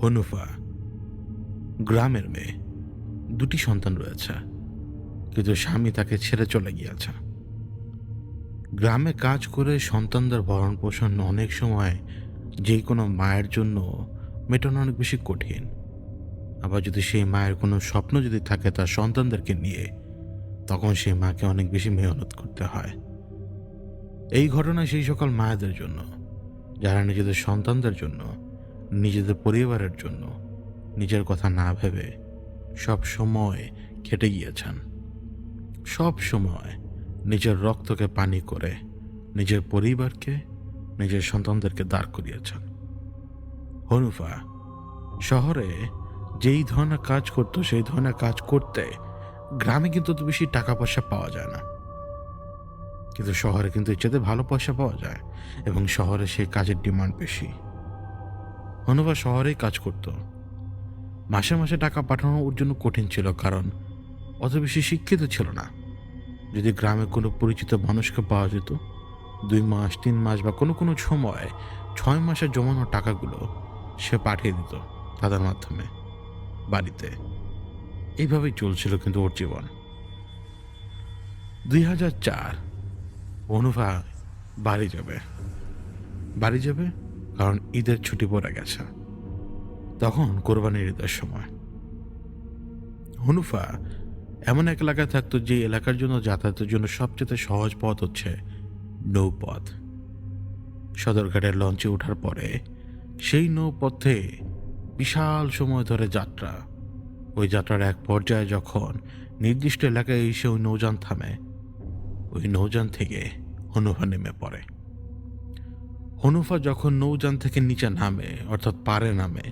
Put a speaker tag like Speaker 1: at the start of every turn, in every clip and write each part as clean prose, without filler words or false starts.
Speaker 1: হনুফা গ্রামের মেয়ে, দুটি সন্তান রয়েছে, কিন্তু স্বামী তাকে ছেড়ে চলে গিয়েছে। গ্রামে কাজ করে সন্তানদের ভরণ পোষণ অনেক সময় যে কোনো মায়ের জন্য মেটানো অনেক বেশি কঠিন। আবার যদি সেই মায়ের কোনো স্বপ্ন যদি থাকে তার সন্তানদেরকে নিয়ে, তখন সেই মাকে অনেক বেশি মেহনত করতে হয়। এই ঘটনা সেই সকল মায়েদের জন্য যারা নিজেদের সন্তানদের জন্য, নিজেদের পরিবারের জন্য নিজের কথা না ভেবে সব সময় খেটে গিয়েছেন। সব সময় নিজের রক্তকে পানি করে নিজের পরিবারকে, নিজের সন্তানদেরকে দাঁড় করিয়েছেন। হনুফা শহরে যেই ধরনের কাজ করতো সেই ধরনের কাজ করতে গ্রামে কিন্তু অত বেশি টাকা পয়সা পাওয়া যায় না, কিন্তু শহরে কিন্তু এর চেয়ে ভালো পয়সা পাওয়া যায় এবং শহরে সেই কাজের ডিমান্ড বেশি। হনুফা শহরেই কাজ করত। মাসে মাসে টাকা পাঠানো ওর জন্য কঠিন ছিল, কারণ অত বেশি শিক্ষিত ছিল না। যদি গ্রামে কোনো পরিচিত মানুষকে পাওয়া যেত, 2 মাস 3 মাস বা কোনো কোনো সময় 6 মাসের জমানো টাকাগুলো সে পাঠিয়ে দিত তাদের মাধ্যমে বাড়িতে। এইভাবেই চলছিল কিন্তু ওর জীবন। 2004 হনুফা বাড়ি যাবে। কারণ ঈদের ছুটি পড়ে গেছে। তখন কোরবানির ঈদের সময়। হনুফা এমন এক এলাকায় থাকতো যে এলাকার জন্য যাতায়াতের জন্য সবচেয়ে সহজ পথ হচ্ছে নৌপথ। সদরঘাটের লঞ্চে ওঠার পরে সেই নৌপথে বিশাল সময় ধরে যাত্রা। ওই যাত্রার এক পর্যায়ে যখন নির্দিষ্ট এলাকায় এসে ওই নৌযান থামে, ওই নৌযান থেকে হনুফা নেমে পড়ে। হনুফা যখন নৌযান থেকে নিচে নামে, অর্থাৎ পাড়ে নামে,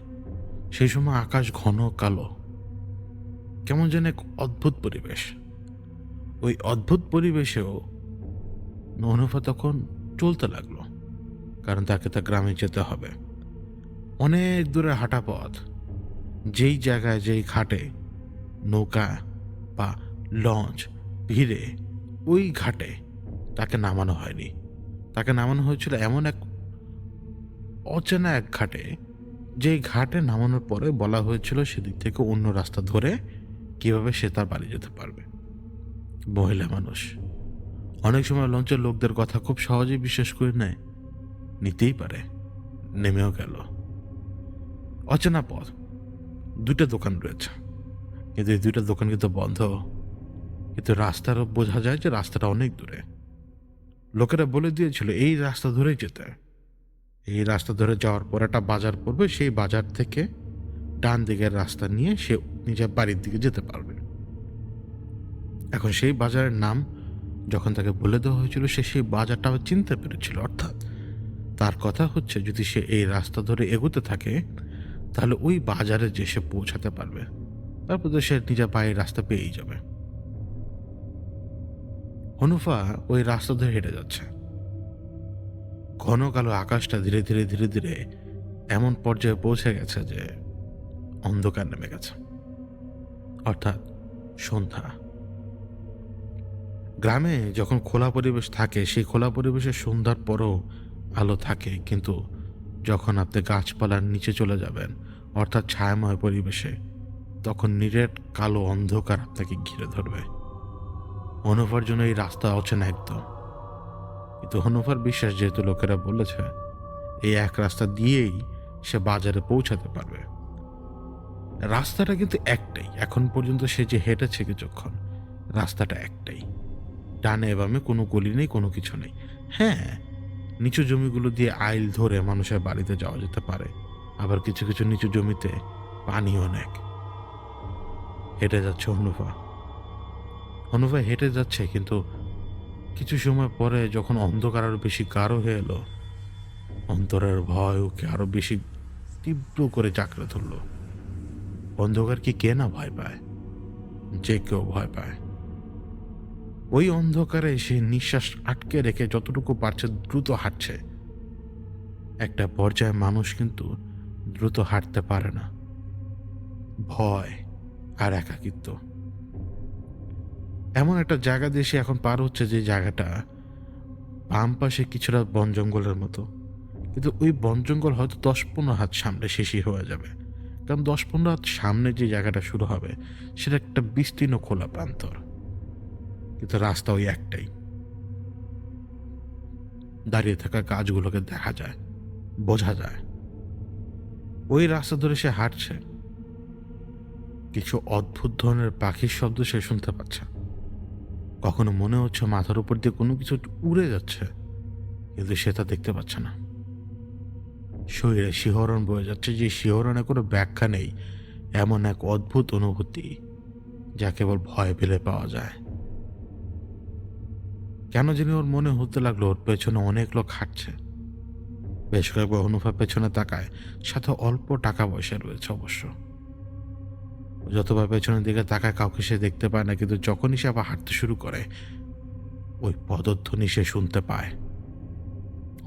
Speaker 1: সেই সময় আকাশ ঘন কালো, কেমন যেন এক অদ্ভুত পরিবেশ। ওই অদ্ভুত পরিবেশেও হনুফা তখন চলতে লাগলো, কারণ তাকে তার গ্রামে যেতে হবে। অনেক দূরে হাঁটা পথ, যেই জায়গায় যেই ঘাটে নৌকা বা লঞ্চ ভিড়ে, ওই ঘাটে তাকে নামানো হয়নি। তাকে নামানো হয়েছিল এমন এক অচেনা এক ঘাটে, যেই ঘাটে নামানোর পরে বলা হয়েছিল সেদিক থেকে অন্য রাস্তা ধরে কিভাবে সে তার বাড়ি যেতে পারবে। মহিলা মানুষ অনেক সময় লঞ্চের লোকদের কথা খুব সহজেই বিশ্বাস করে নেয়, নিতেই পারে। নেমেও গেল। অচেনা পথ, 2টা দোকান রয়েছে, কিন্তু এই 2টা দোকান কিন্তু বন্ধ। কিন্তু রাস্তারও বোঝা যায় যে রাস্তাটা অনেক দূরে। লোকেরা বলে দিয়েছিল এই রাস্তা ধরেই যেতে। এই রাস্তা ধরে যাওয়ার পর একটা বাজার পড়বে, সেই বাজার থেকে ডান দিকের রাস্তা নিয়ে সে নিজের বাড়ির দিকে যেতে পারবে। এখন সেই বাজারের নাম যখন তাকে বলে দেওয়া হয়েছিল, সে সেই বাজারটা চিনতে পেরেছিল। অর্থাৎ তার কথা হচ্ছে যদি সে এই রাস্তা ধরে এগোতে থাকে তাহলে ওই বাজারে যে সে পৌঁছাতে পারবে, তারপর তো সে নিজের বাড়ির রাস্তা পেয়েই যাবে। হনুফা ওই রাস্তা ধরে হেঁটে যাচ্ছে। ঘন কালো আকাশটা ধীরে ধীরে ধীরে ধীরে এমন পর্যায়ে পৌঁছে গেছে যে অন্ধকার নেমে গেছে, অর্থাৎ সন্ধ্যা। গ্রামে যখন খোলা পরিবেশ থাকে, সেই খোলা পরিবেশে সন্ধ্যার পরও আলো থাকে, কিন্তু যখন আপনি গাছপালার নিচে চলে যাবেন, অর্থাৎ ছায়াময় পরিবেশে, তখন নিরেট কালো অন্ধকার আপনাকে ঘিরে ধরবে। হনুফার জন্য এই রাস্তা অচেনা একদম, কিন্তু হনুফার বিশ্বাস, যেহেতু লোকেরা বলেছে এই এক রাস্তা দিয়েই সে বাজারে পৌঁছাতে পারবে। রাস্তাটা কিন্তু একটাই, এখন পর্যন্ত সে যে হেঁটেছে কিছুক্ষণ, রাস্তাটা একটাই। ডানে বামে কোনো গলি নেই, কোনো কিছু নেই। হ্যাঁ, নিচু জমিগুলো দিয়ে আইল ধরে মানুষের বাড়িতে যাওয়া যেতে পারে, আবার কিছু কিছু নিচু জমিতে পানি অনেক। হেঁটে যাচ্ছে হনুফা হেঁটে যাচ্ছে, কিন্তু কিছু সময় পরে যখন অন্ধকার আরো বেশি গাঢ় হয়ে এলো, অন্তরের ভয় ওকে আরো বেশি তীব্র করে জাঁকড়ে ধরল। অন্ধকার কি কে না ভয় পায়? যে কেউ ভয় পায়। ওই অন্ধকারে সে নিঃশ্বাস আটকে রেখে যতটুকু পারছে দ্রুত হাঁটছে। একটা পর্যায়ে মানুষ কিন্তু দ্রুত হাঁটতে পারে না। ভয় আর একাকিত্ব এমন একটা জায়গা দিয়ে সে এখন পার হচ্ছে, যে জায়গাটা বাম পাশে কিছুটা বন জঙ্গলের মতো, কিন্তু ওই বন জঙ্গল হয়তো 10-15 হাত সামনে শেষই হয়ে যাবে। কারণ 10-15 হাত সামনে যে জায়গাটা শুরু হবে সেটা একটা বিস্তীর্ণ খোলা প্রান্তর, কিন্তু রাস্তা ওই একটাই। দাঁড়িয়ে থাকা গাছগুলোকে দেখা যায়, বোঝা যায়। ওই রাস্তা ধরে সে হাঁটছে। কিছু অদ্ভুত ধরনের পাখির শব্দ সে শুনতে পাচ্ছে। কখনো মনে হচ্ছে মাথার উপর দিয়ে কোনো কিছু উড়ে যাচ্ছে, কিন্তু সে তা দেখতে পাচ্ছে না। শরীরে শিহরণ বয়ে যাচ্ছে, যে শিহরণে কোনো ব্যাখ্যা নেই। এমন এক অদ্ভুত অনুভূতি যা কেবল ভয় পেলে পাওয়া যায়। কেন জানি ওর মনে হতে লাগলো ওর পেছনে অনেক লোক হাঁটছে। বেশ কয়েকবার অনুভব পেছনে তাকায়, সাথে অল্প টাকা পয়সা রয়েছে অবশ্য। যতবার পেছনের দিকে তাকায় কাউকে সে দেখতে পায় না, কিন্তু যখনই সে আবার হাঁটতে শুরু করে ওই পদধ্বনি সে শুনতে পায়।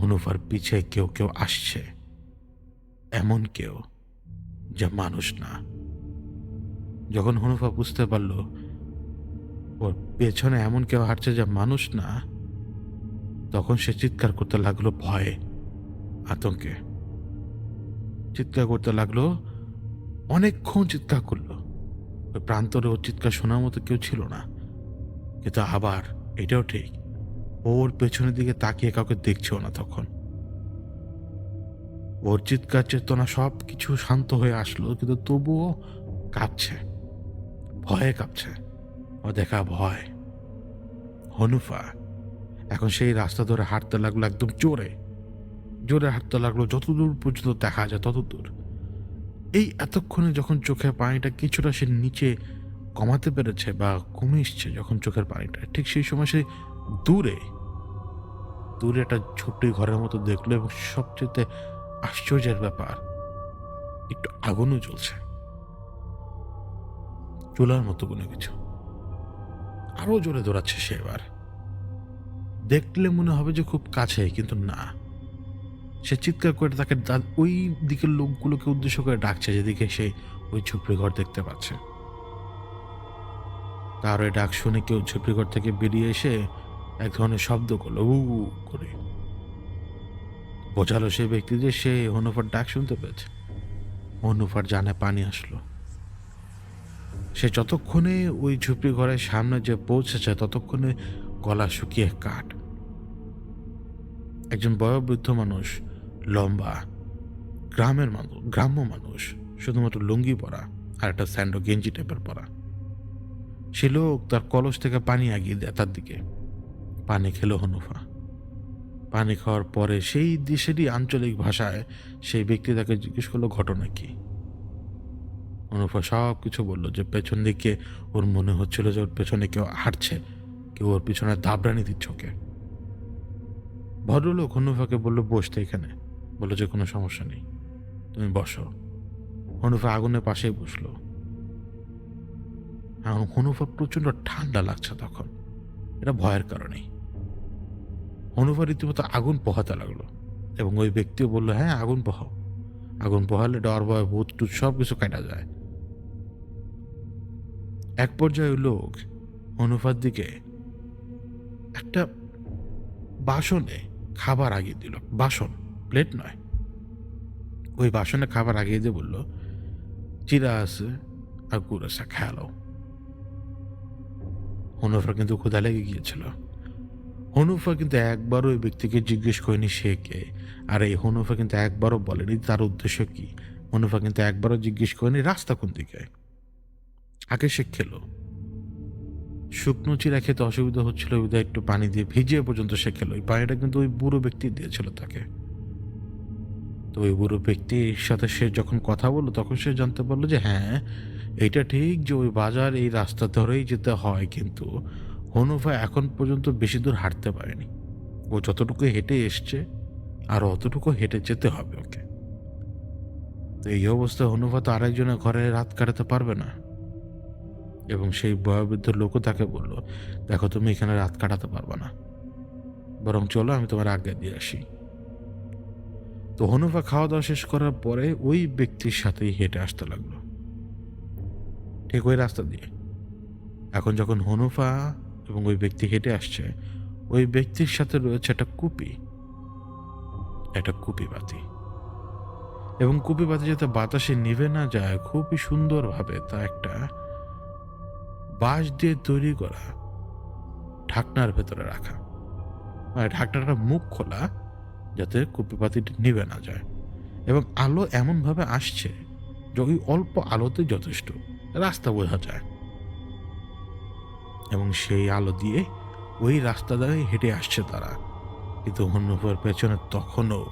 Speaker 1: অনুফার পিছে কেউ কেউ আসছে, এমন কেউ যা মানুষ না। যখন হনুফা বুঝতে পারল ওর পেছনে এমন কেউ হাঁটছে যা মানুষ না, তখন সে চিৎকার করতে লাগলো ভয়ে, আতঙ্কে। চিৎকার করতে লাগলো, অনেকক্ষণ চিৎকার করলো। ওই প্রান্তরে ওর চিৎকার শোনার মতো কেউ ছিল না, কিন্তু আবার এটাও ঠিক, ওর পেছনের দিকে তাকিয়ে কাউকে দেখছেও না। তখন ওর চিৎকার চেতনা সব কিছু শান্ত হয়ে আসলো, কিন্তু তবুও কাঁপছে, ভয়ে কাঁপছে। ও দেখা ভয়। হনুফা এখন সেই রাস্তা ধরে হাঁটতে লাগলো, একদম জোরে জোরে হাঁটতে লাগলো, যতদূর পর্যন্ত দেখা যায় ততদূর। এই এতক্ষণে যখন চোখের পানিটা কিছুটা সে নিচে কমাতে পেরেছে বা কমে এসছে, যখন চোখের পানিটা, ঠিক সেই সময় সে দূরে দূরে একটা ছোট্ট ঘরের মতো দেখলো, এবং সবচেয়ে আশ্চর্যের ব্যাপার, একটু আগুনও জ্বলছে, চুলার মতো কোনো কিছু। আরো জোরে দৌড়াচ্ছে সে এবার। দেখলে মনে হবে যে খুব কাছে, কিন্তু না। সে চিৎকার করে তাকে ওই দিকের লোকগুলোকে উদ্দেশ্য করে ডাকছে, যেদিকে সে ওই ঝুপড়ি ঘর দেখতে পাচ্ছে। তার ওই ডাক শুনে কেউ ঝুপড়ি ঘর থেকে বেরিয়ে এসে এক ধরনের শব্দ করলো, উ করে। বোঝালো সেই ব্যক্তি যে সে হনুফার ডাক শুনতে পেয়েছে। হনুফার জানে পানি আসলো। সে যতক্ষণে ওই ঝুপড়ি ঘরের সামনে যে পৌঁছেছে, ততক্ষণে গলা শুকিয়ে কাঠ। একজন বয়োবৃদ্ধ মানুষ, লম্বা, গ্রাম্য মানুষ, শুধুমাত্র লুঙ্গি পরা আর একটা স্যান্ডো গেঞ্জি টাইপের পরা। সে লোক তার কলস থেকে পানি এগিয়ে দেয় তার দিকে। পানি খেলো হনুফা। পানি খাওয়ার পরে সেই দেশেরই আঞ্চলিক ভাষায় সেই ব্যক্তি তাকে জিজ্ঞেস করলো ঘটনা কি। হনুফা সব কিছু বললো, যে পেছন দিকে ওর মনে হচ্ছিল যে ওর পেছনে কেউ হাঁটছে, কেউ ওর পিছনে দাবড়ানি দিচ্ছে ওকে। ভদ্রলোক হনুফাকে বললো বসতে এখানে, বললো যে কোনো সমস্যা নেই, তুমি বসো। হনুফা আগুনের পাশেই বসলো। হনুফা প্রচন্ড ঠান্ডা লাগছে তখন, এটা ভয়ের কারণেই। হনুফা রীতিমতো আগুন পোহাতে লাগলো, এবং ওই ব্যক্তিও বললো হ্যাঁ আগুন পোহাও, আগুন পোহালে ডর ভয় ভূত টুত সব কিছু কাটা যায়। এক পর্যায়ে লোক হনুফার দিকে একটা বাসনে খাবার আগিয়ে দিল। বাসন, প্লেট নয়। ওই বাসনে খাবার আগিয়ে দিয়ে বলল, চিরা আছে আর গুড় আছে, খেয়ালো। হনুফার কিন্তু ক্ষুধা লেগে গিয়েছিল। হনুফা কিন্তু একবারও ওই ব্যক্তিকে জিজ্ঞেস করেনি সে কে, আর এই হনুফা কিন্তু একবারও বলেনি তার উদ্দেশ্য কি। হনুফা কিন্তু একবারও জিজ্ঞেস করেনি রাস্তা কোন দিকে। আগে সে খেলো। শুকনো চিরা খেতে অসুবিধা হচ্ছিল, বিধায় একটু পানি দিয়ে ভিজিয়ে পর্যন্ত সে খেলো। ওই পানিটা কিন্তু ওই বুড়ো ব্যক্তি দিয়েছিল তাকে। তো ওই বুড়ো ব্যক্তির সাথে সে যখন কথা বললো, তখন সে জানতে পারলো যে হ্যাঁ এইটা ঠিক যে ওই বাজার এই রাস্তা ধরেই যেতে হয়, কিন্তু হনুফা এখন পর্যন্ত বেশি দূর হাঁটতে পারেনি। ও যতটুকু হেঁটে এসছে আর অতটুকু হেঁটে যেতে হবে ওকে। তো এই অবস্থায় হনুফা তো আরেকজনের ঘরে রাত কাটাতে পারবে না। এবং সেই বয়োবৃদ্ধ লোকও তাকে বলল, দেখো তুমি এখানে রাত কাটাতে পারবে না, বরং চলো আমি তোমার আজ্ঞা দিয়ে আসি। তো হনুফা খাওয়া দাওয়া শেষ করার পরে ওই ব্যক্তির সাথেই হেঁটে আসতে লাগলো, ঠিক ওই রাস্তা দিয়ে। এখন যখন হনুফা এবং ওই ব্যক্তি হেঁটে আসছে, ওই ব্যক্তির সাথে রয়েছে একটা কুপি বাতি। এবং কুপিবাতি যাতে বাতাসে নিভে না যায় খুবই সুন্দরভাবে তা একটা বাঁশ দিয়ে তৈরি করা ঢাকনার ভেতরে রাখা, মানে ঢাকনাটা মুখ খোলা যাতে কুপিবাতিটি নিভে না যায়, এবং আলো এমনভাবে আসছে যে ওই অল্প আলোতে যথেষ্ট রাস্তা বোঝা যায়, এবং সেই আলো দিয়ে ওই রাস্তা দ্বারা হেঁটে আসছে তারা। কিন্তু হন্যুফার পেছনে তখনও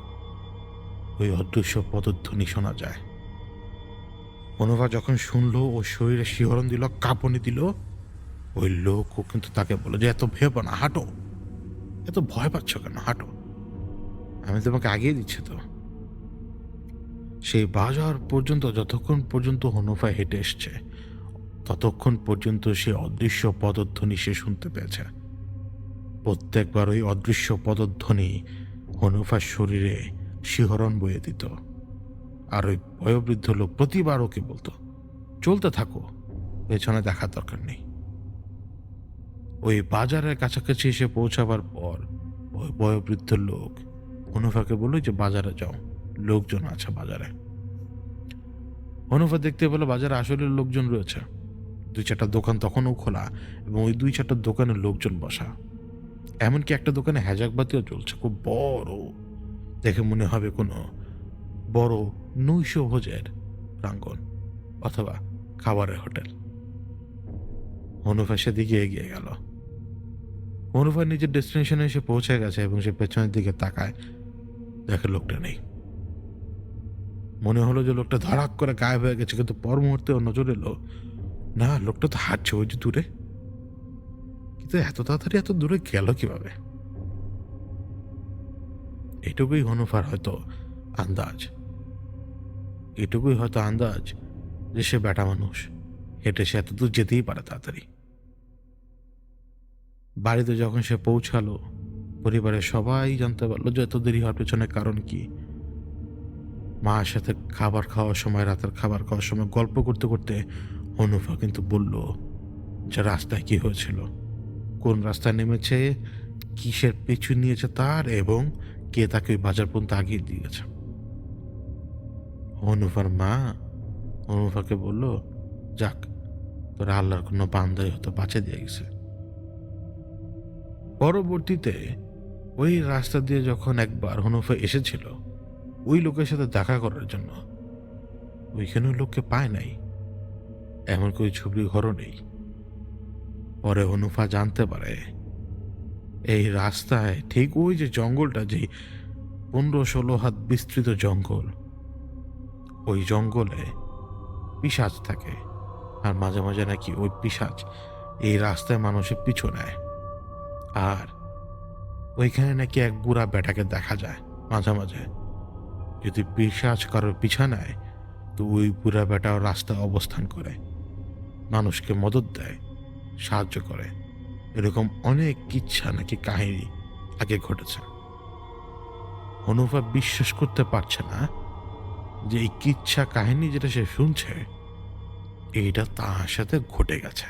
Speaker 1: ওই অদৃশ্য পদধ্বনি শোনা যায়। হন্যুফা যখন শুনলো ও শরীরে শিহরণ দিল, কাঁপুনি দিল, ওই লোকও কিন্তু তাকে বলল যে এত ভেবো না, হাঁটো, এত ভয় পাচ্ছ কেন, হাঁটো, আমি তোমাকে আগিয়ে দিচ্ছি তো। সেই বাজার পর্যন্ত যতক্ষণ পর্যন্ত হন্যুফা হেঁটে এসছে ততক্ষণ পর্যন্ত সে অদৃশ্য পদধ্বনি সে শুনতে পেয়েছে। প্রত্যেকবার ওই অদৃশ্য পদধ্বনি হন্যুফার শরীরে শিহরণ বয়ে দিত। আর ওই বয়োবৃদ্ধ লোক প্রতিবার ওকে বলতো, চলতে থাকো, পেছনে দেখার দরকার নেই। ওই বাজারের কাছাকাছি এসে পৌঁছাবার পর ওই বয়োবৃদ্ধ লোক হন্যুফাকে বলল যে বাজারে যাও, লোকজন আছে বাজারে। হন্যুফা দেখতে পেল বাজারে আসলে লোকজন রয়েছে, 2-4টা দোকান তখনও খোলা, এবং ওই 2-4টা দোকানে লোকজন বসা। এমনকি একটা দোকানে হ্যাজাক বাতিও চলছে, খুব বড়, দেখে মনে হবে কোনো বড় নৈশভোজের প্রাঙ্গণ অথবা খাবারের হোটেল। হন্যুফা সেদিকে এগিয়ে গেল। হন্যুফা নিজের ডেস্টিনেশনে এসে পৌঁছে গেছে এবং সে পেছনের দিকে তাকায়, দেখে লোকটা নেই। মনে হলো যে লোকটা ধড়াক করে গায়েব হয়ে গেছে, কিন্তু পর মুহূর্তে ওর নজর এলো না, লোকটা তো হাঁটছে ওই যে দূরে, কিন্তু এত তাড়াতাড়ি এত দূরে গেল কিভাবে? এটুকুই হন্যুফার হয়তো আন্দাজ, এটুকুই হয়তো আন্দাজ যে সে বেটা মানুষ, হেঁটে সে এত দূর যেতেই পারে তাড়াতাড়ি। বাড়িতে যখন সে পৌঁছালো, পরিবারের সবাই জানতে পারলো যে এত দেরি হওয়ার পেছনে কারণ কি। মার সাথে খাবার খাওয়ার সময়, রাতের খাবার খাওয়ার সময় গল্প করতে করতে হন্যুফা কিন্তু বলল যে রাস্তায় কি হয়েছিল, কোন রাস্তায় নেমেছে, কিসের পিছু নিয়েছে তার, এবং কে তাকে ওই বাজার পর্যন্ত আগিয়ে দিয়েছে। হন্যুফার মা হন্যুফাকে বলল, যাক, তোরা আল্লাহর কোনো বান্দাই হতো, বাঁচে দিয়ে গেছে। পরবর্তীতে ওই রাস্তা দিয়ে যখন একবার হন্যুফা এসেছিল ওই লোকের সাথে দেখা করার জন্য, ওইখানে লোককে পায় নাই, এমনকি ওই ছবি ঘরও নেই। পরে হন্যুফা জানতে পারে এই রাস্তায় ঠিক ওই যে জঙ্গলটা, যে 15-16 হাত বিস্তৃত জঙ্গল, ওই জঙ্গলে পিশাচ থাকে, আর মাঝে মাঝে নাকি ওই পিশাচ এই রাস্তায় মানুষের পিছু নেয়। আর ওইখানে নাকি এক বুড়া বেটাকে দেখা যায় মাঝে মাঝে, যদি পিশাচ কারোর পিছা নেয় তো ওই বুড়া বেটাও রাস্তায় অবস্থান করে, মানুষকে মদত দেয়, সাহায্য করে। এরকম অনেক কিচ্ছা নাকি কাহিনী আগে ঘটেছে। হন্যুফা বিশ্বাস করতে পারছে না যে এই কিচ্ছা কাহিনী যেটা সে শুনছে এইটা তার সাথে ঘটে গেছে।